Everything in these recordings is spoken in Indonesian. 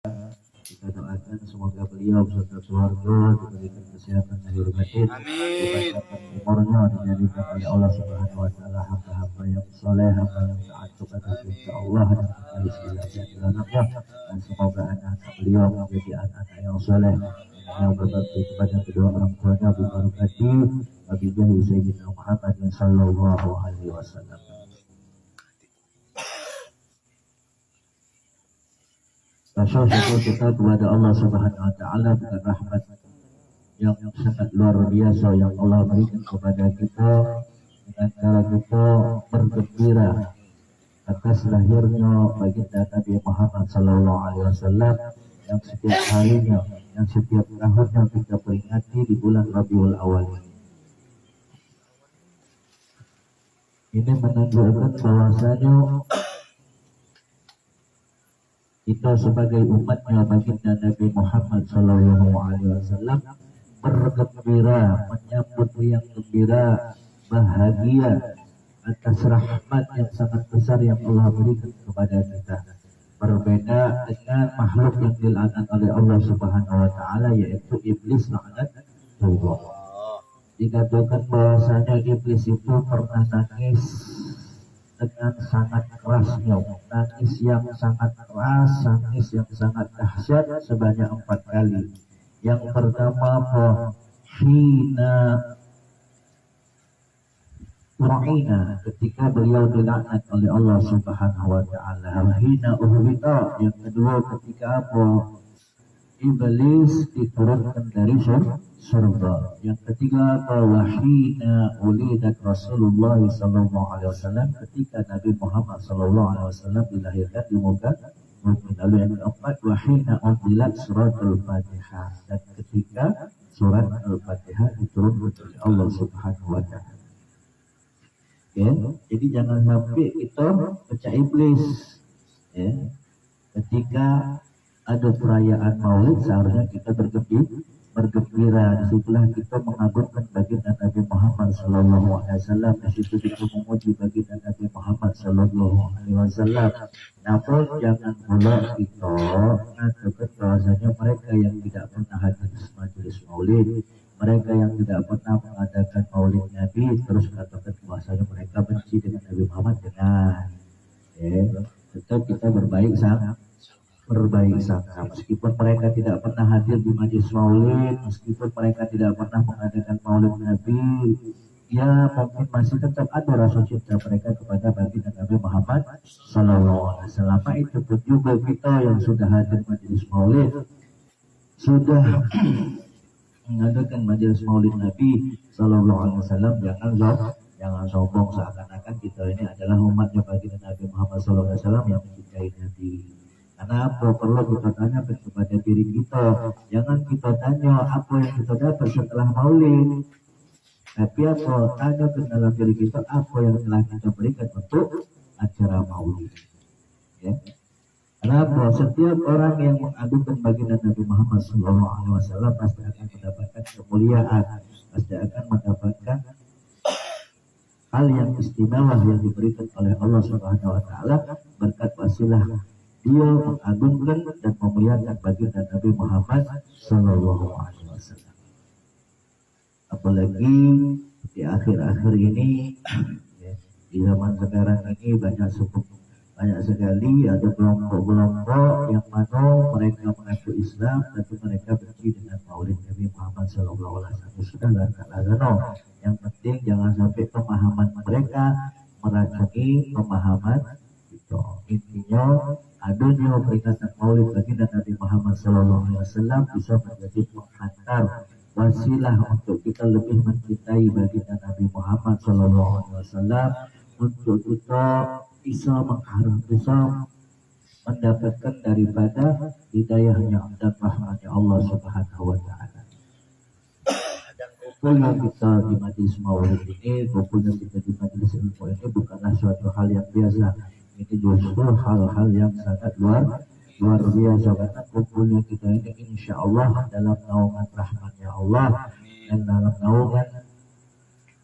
Kita doakan semoga beliau beserta keluarga diberikan kesehatan lahir batin, dipanjangkan umurnya, dijadikan oleh Allah Subhanahu wa taala hamba-hamba yang saleh, hamba yang taat kepada perintah Allah dan mengetahui segala jalannya, dan semoga anak-anak beliau menjadi anak-anak yang saleh yang berbakti kepada kedua orang tuanya, bibarakati wabijahi sayyidina Muhammad sallallahu alaihi wasallam. Syukur kita kepada Allah Subhanahu wa taala dengan rahmat yang sangat luar biasa yang Allah berikan kepada kita dengan cara kita bergembira atas lahirnya baginda Nabi Muhammad sallallahu alaihi wasallam yang setiap harinya, yang setiap tahunnya kita peringati di bulan Rabiul Awal ini. Ini menunjukkan bahwasanya kita sebagai umatnya baginda Nabi Muhammad sallallahu alaihi wasallam bergembira, menyambut yang gembira, bahagia atas rahmat yang sangat besar yang Allah berikan kepada kita. Berbeda dengan makhluk yang dilaknat oleh Allah Subhanahu wa taala, yaitu iblis laknatullah. Dikatakan bahwasanya iblis itu pernah nangis dengan sangat kerasnya, nangis yang sangat keras, nangis yang sangat dahsyat sebanyak 4 kali. Yang pertama hina ketika beliau dilaknat oleh Allah Subhanahu wa taala, hina uhbita. Yang kedua ketika iblis diturunkan dari surga. Yang ketiga wahina ulidat Rasulullah sallallahu alaihi wasallam, ketika Nabi Muhammad sallallahu alaihi wasallam dilahirkan di muka bumi. Lalu yang keempat wahina unzilat surat al-Fatihah, dan ketika surat al-Fatihah diturunkan oleh Allah Subhanahu wa taala. Okay. Jadi jangan sampai kita pecah iblis. Ketika ada perayaan Maulid seharusnya kita bergembira. Disitulah kita mengagungkan baginda Nabi Muhammad sallallahu alaihi wasallam. Di situ kita memuji baginda Nabi Muhammad sallallahu alaihi wasallam. Namun jangan pula kita mengatakan bahwasanya mereka yang tidak pernah hadir majelis Maulid, mereka yang tidak pernah mengadakan Maulid Nabi, terus katakan bahwasanya mereka benci dengan Nabi Muhammad. Dengan tetap kita berbaik sangka, meskipun mereka tidak pernah hadir di majelis Maulid, meskipun mereka tidak pernah mengadakan Maulid Nabi, ya mungkin masih tetap ada rasa cinta mereka kepada baginda Nabi Muhammad sallallahu alaihi wasallam. Itu pun juga kita yang sudah hadir majelis Maulid, sudah mengadakan majelis Maulid Nabi sallallahu alaihi wasallam, jangan sombong seakan-akan kita ini adalah umatnya baginda Nabi Muhammad sallallahu alaihi wasallam yang mencintai Nabi. Karena apa perlu kita tanyakan kepada diri kita. Jangan kita tanya apa yang kita dapat setelah Maulid, tapi apa tanya ke dalam diri kita apa yang telah kita berikan untuk acara Maulid. Kenapa? Setiap orang yang mengagungkan baginda Nabi Muhammad SAW pasti akan mendapatkan kemuliaan, pasti akan mendapatkan hal yang istimewa yang diberikan oleh Allah Subhanahu wa taala berkat wasilah dia mengagungkan dan memuliakan baginda Nabi Muhammad sallallahu alaihi wasallam. Apalagi di akhir-akhir ini, di zaman sekarang ini banyak sekali ada kelompok-kelompok yang mana mereka mengaku Islam tapi mereka benci dengan Maulid Nabi Muhammad sallallahu alaihi wasallam. Sudahlah, yang penting jangan sampai pemahaman mereka meracuni pemahaman itu. Intinya adanya peringatan Maulid baginda Nabi Muhammad SAW bisa menjadi penghantar wasilah untuk kita lebih mencintai baginda Nabi Muhammad SAW, untuk kita bisa mengharap, bisa mendapatkan daripada hidayahnya dan rahmatnya Allah Subhanahu wa taala. Kumpulnya kita di majelis Maulid ini, kumpulnya kita di majelis ilmu ini bukanlah suatu hal yang biasa. Ini justru hal-hal yang sangat luar biasa, karena kumpulnya kita ini insya Allah dalam naungan rahmatnya Allah dan dalam naungan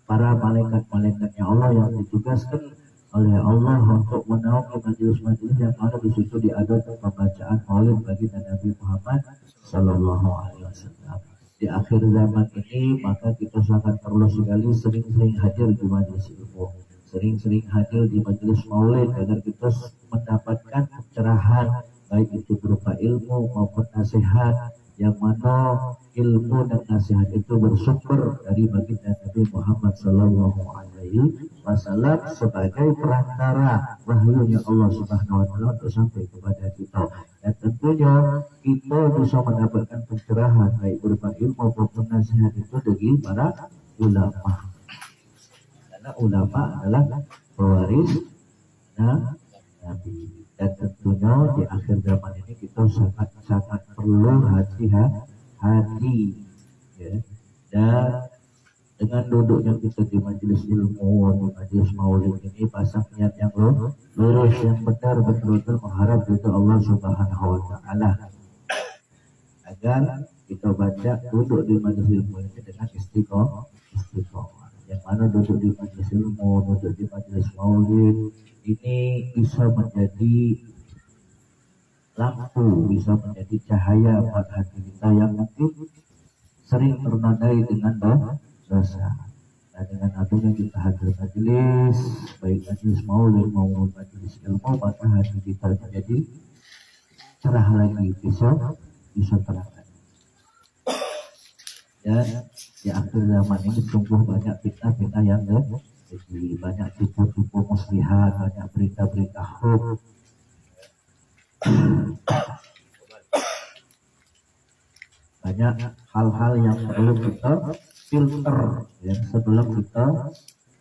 para malaikat-malaikatnya Allah yang ditugaskan oleh Allah untuk menaungi majelis-majelis yang mana di situ diadakan pembacaan maulid bagi Nabi Muhammad Sallallahu Alaihi Wasallam. Di akhir zaman ini maka kita sangat perlu sekali sering-sering hadir di majelis ilmu, sering-sering hadir di majelis maulid agar kita mendapatkan pencerahan baik itu berupa ilmu maupun nasihat, yang mana ilmu dan nasihat itu bersumber dari baginda Nabi Muhammad Sallallahu Alaihi Wasallam sebagai perantara wahyunya Allah Subhanahu Wa Taala untuk sampai kepada kita. Dan tentunya kita bisa mendapatkan pencerahan baik berupa ilmu maupun nasihat itu dari para ulama. Karena ulama adalah pewaris Nabi. Dan tentunya di akhir zaman ini kita sangat perlu hati-hati, ya. Dan dengan duduknya kita di majelis ilmu, di majelis maulid ini, pasang niat yang lurus, yang benar, betul-betul mengharap ridha Allah Subhanahu Wa Taala, agar kita baca duduk di majelis ilmu ini dengan istiqomah. Yang mana duduk di majelis ilmu, duduk di majelis maulid ini bisa menjadi lampu, bisa menjadi cahaya buat hati kita yang mungkin sering ternodai dengan dosa. Dan dengan adanya kita hadir majelis, baik majelis maulid maupun majelis ilmu, maka hati kita menjadi cerah lagi, bisa terang. Dan di akhir zaman ini sungguh banyak fitnah-fitnah yang jadi banyak tipu-tipu muslihat, banyak berita-berita hoax. Banyak hal-hal yang perlu kita filter, ya. Sebelum kita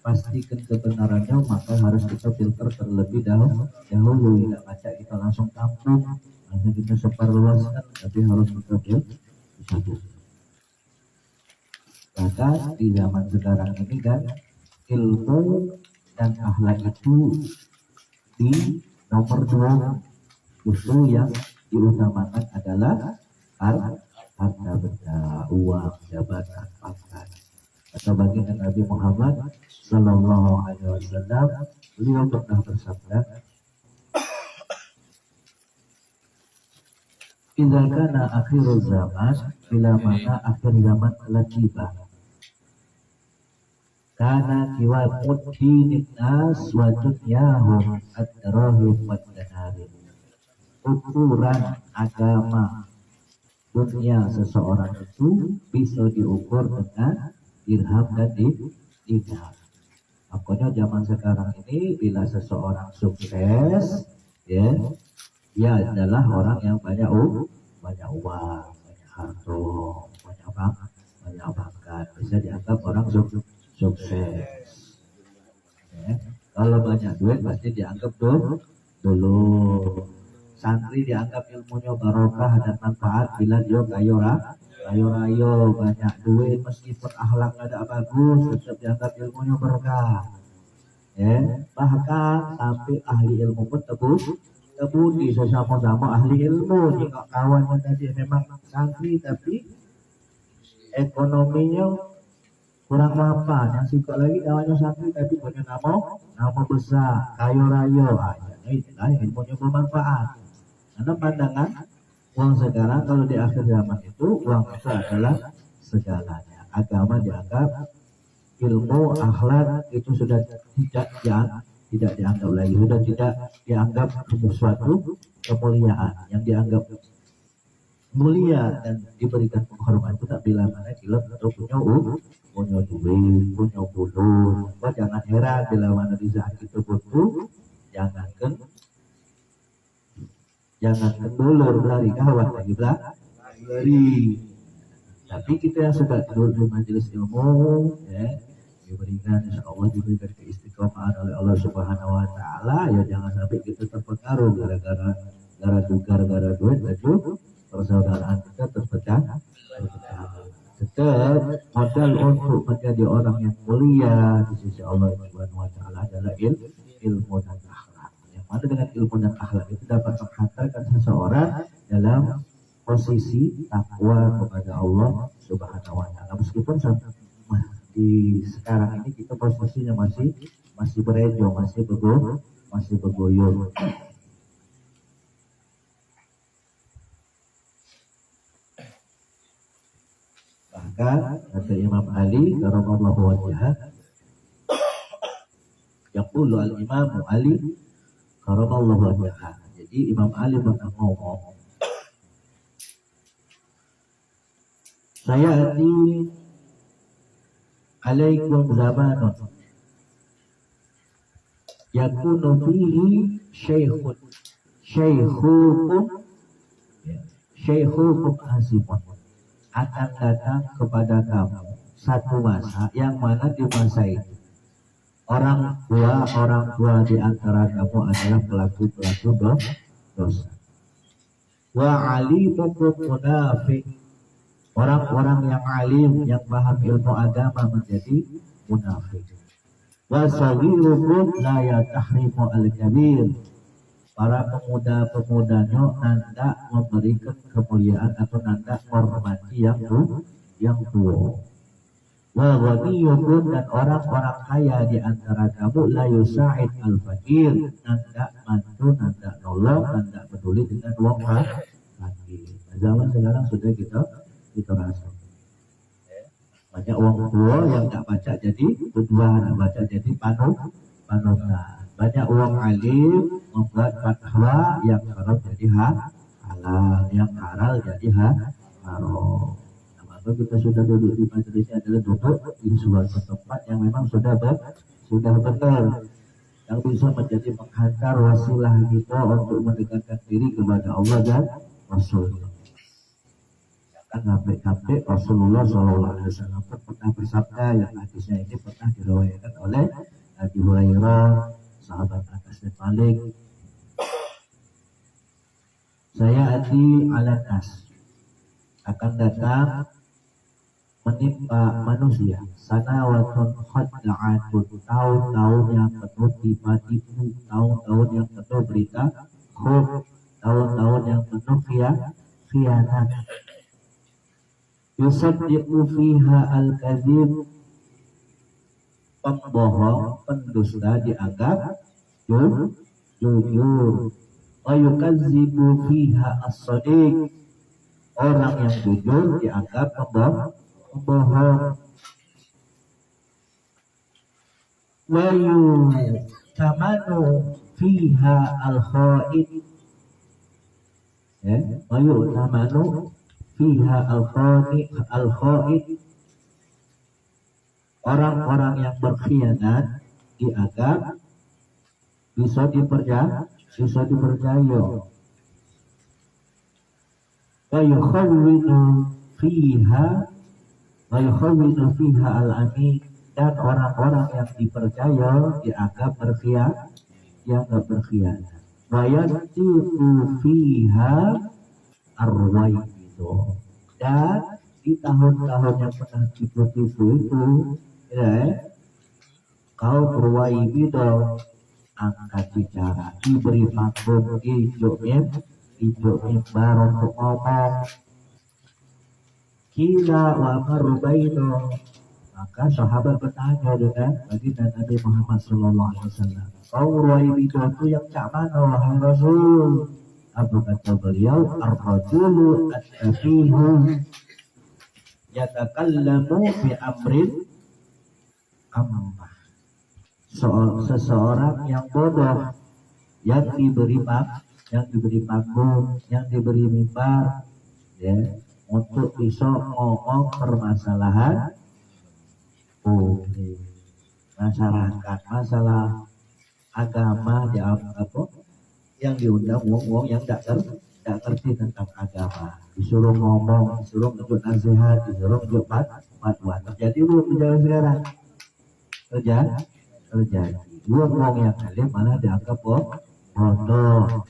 pastikan kebenarannya, maka harus kita filter terlebih dahulu. Tidak baca kita langsung tampung, langsung kita sebarluaskan, tapi harus kita filter. Bahkan di zaman sekarang ini kan ilmu dan akhlak itu di nomor 2, justru yang diutamakan adalah harta benda, uang, jabatan, pangkat. Atau baginda Nabi Muhammad Sallallahu Alaihi Wasallam, beliau pernah bersabda, "Idza kana akhirul zaman, bila mana akhir zaman telah tiba, karena kiwal mudhinin nas wa dunyahum ad-darahim wa danarib." Ukuran agama dunia seseorang itu bisa diukur dengan dirham dan dinar. Makanya zaman sekarang ini bila seseorang sukses, ya, dia adalah orang yang banyak uang, banyak harta, banyak pangkat, bisa dianggap orang sukses. Ya. Kalau banyak duit pasti dianggap dulu. Santri dianggap ilmunya barokah dan manfaat bila dia kayo banyak duit, meskipun akhlaknya tidak bagus tetap dianggap ilmunya berkah. Ya. Bahkan sampai ahli ilmu pun terbudi sesama-sama ahli ilmu. Jika kawannya tadi memang santri tapi ekonominya kurang mapan, yang sikap lagi kawannya santri tapi punya nama besar, kayo rayo, itulah ilmunya bermanfaat. Karena pandangan uang sekarang, kalau di akhir zaman itu uang itu adalah segalanya. Agama dianggap, ilmu, akhlak itu sudah tidak dianggap lagi, sudah tidak dianggap sesuatu kemuliaan. Yang dianggap mulia dan diberikan penghormatan itu tak bila mana kita punya duit, punya bulu. Jangan heran bila mana di saat itu butuh, jangan dulur lari kawan lagi beli. Tapi kita yang sudah duduk di majelis ilmu, ya, diberikan, insya Allah diberikan keistiqomahan oleh Allah Subhanahu Wa Taala, ya jangan sampai kita terpengaruh gara-gara duit, baju persaudaraan kita terpecah. Tetap modal untuk menjadi orang yang mulia di sisi Allah Subhanahu Wa Taala adalah ilmu dan akhlak. Yang mana dengan ilmu dan akhlak itu dapat menghantarkan seseorang dalam posisi takwa kepada Allah Subhanahu Wa Taala, meskipun di sekarang ini kita posisinya masih berejo, masih begoyo. Bahkan kata Imam Ali karamallahu wajhah, yaqulu al-Imam Ali karamallahu wajhah. Jadi Imam Ali pernah ngomong, saya alaikum zamanun yakunu fihi syekhukum hasibun, akan datang kepada kamu satu masa yang mana di masa itu orang tua di antara kamu adalah pelaku dosa. Wa alimukum munafiq, orang-orang yang alim yang paham ilmu agama menjadi munafik. Wa saghirukum la yatahrimu al-kabir, para pemuda-pemudanya nanda memberikan kemuliaan atau nanda menghormati yang tua. Wa ghaniyukum, dan orang-orang kaya di antara kamu la yusa'id al-fakir, nanda bantu, nanda nolong, nanda peduli dengan uang fakir. Zaman sekarang sudah kita rasa banyak uang tua yang tak baca jadi tujuan, tak baca jadi panutan. Banyak uang alim membuat fatwa yang haram jadi halal, yang halal jadi haram. Maka kita sudah duduk di majelis adalah duduk di suatu tempat yang memang sudah benar, yang bisa menjadi menghantar wasilah kita untuk mendekatkan diri kepada Allah dan Rasul. Sampai Rasulullah SAW pernah bersabda, yang hadisnya ini pernah diriwayatkan oleh Abu Hurairah, sahabat Anas bin Malik, saya ala nas, akan datang menimpa manusia sanawatun khadda'atun, tahun-tahun yang penuh tipu, tahun-tahun yang penuh berita khuf, tahun-tahun yang penuh khianat. Yusaddiqu fiha al-kadzib, pembohong, pendusta dianggap jujur. Wa yukadzibu fiha as-shadiq, orang yang jujur dianggap pembohong. Wa yutamanu fiha al-kha'in, wa yutamanu fiha al-kha'in, orang-orang yang berkhianat dianggap bisa dipercaya. Wa yukhawwinu fiha al-amin, dan orang-orang yang dipercaya dianggap berkhianat. Wa yatiqu fiha ar-ruwaibidu, dan di tahun-tahun yang pernah tipu-tipu itu kaum Ruwaibidu angkat bicara, diberi panggung, hijau mimbar untuk ngomong. Kila wa marubainu, maka sahabat bertanya dengan baginda Nabi Muhammad SAW, kaum Ruwaibidu itu yang cak mana wahai Rasul? Apa kata beliau? Ar-rajulu at-tafihu yatakallamu bi amrin ammah, seseorang yang bodoh, yang diberi panggung, yang diberi mimbar, untuk bisa ngomong permasalahan publik, masyarakat, masalah agama, yang diundang wong-wong yang tidak ngerti tentang agama, disuruh ngomong, disuruh nunjuk nasihat, disuruh nunjuk fatwa. Terjadi belum di zaman sekarang? Terjadi. Wong-wong yang alim malah dianggap bodoh.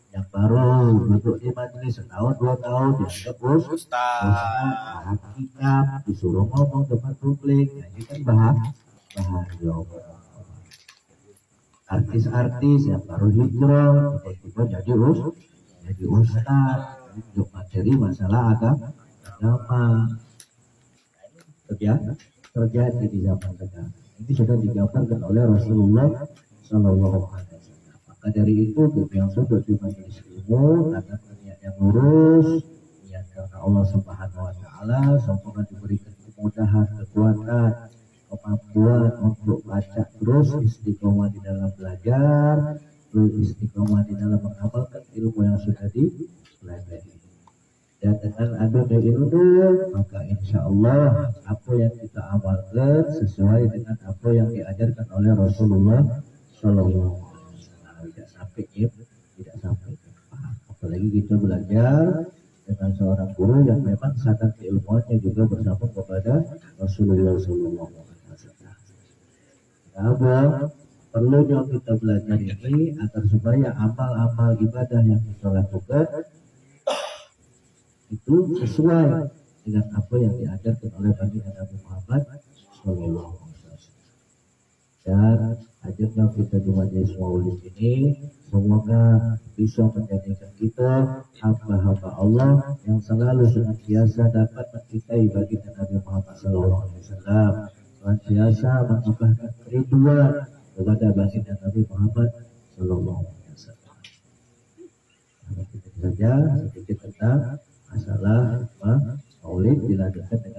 Yang baru duduk di majelis setahun 2 tahun dianggap ustaz, kitab, disuruh ngomong depan publik. Nah, ini kan bahaya. Artis-artis yang baru hijrah tiba-tiba jadi ustaz, untuk materi masalah agama. terjadi di zaman sekarang. Ini sudah digambarkan oleh Rasulullah Shallallahu Alaihi Wasallam. Maka dari itu kita yang sudah di majelis ilmu, akan niat yang lurus, niat karena Allah Subhanahu Wa Taala, semoga diberikan kemudahan, kekuatan, kemampuan untuk baca terus, istiqomah di dalam belajar, terus istiqomah di dalam mengamalkan ilmu yang sudah dipelajari. Dan dengan adanya ilmu, maka insya Allah apa yang kita amalkan sesuai dengan apa yang diajarkan oleh Rasulullah Shallallahu Alaihi Wasallam. Tidak sampai tidak sampai. Apalagi kita belajar dengan seorang guru yang memang sadar keilmuannya juga bersama kepada Rasulullah Shallallahu Alaihi Wasallam. Kenapa? Perlunya kita belajar ini agar supaya amal-amal ibadah yang kita lakukan itu sesuai dengan apa yang diajarkan oleh baginda Nabi Muhammad Shallallahu Alaihi Wasallam. Dan ajarnya kita di majelis maulid ini semoga bisa menjadikan kita hamba-hamba Allah yang selalu senantiasa dapat mencintai baginda Nabi Muhammad Shallallahu Alaihi Wasallam, senantiasa menambahkan kerinduan kepada baginda Nabi Muhammad Shallallahu Alaihi Wasallam. Saja sedikit tentang masalah maulid dilanjutkan dengan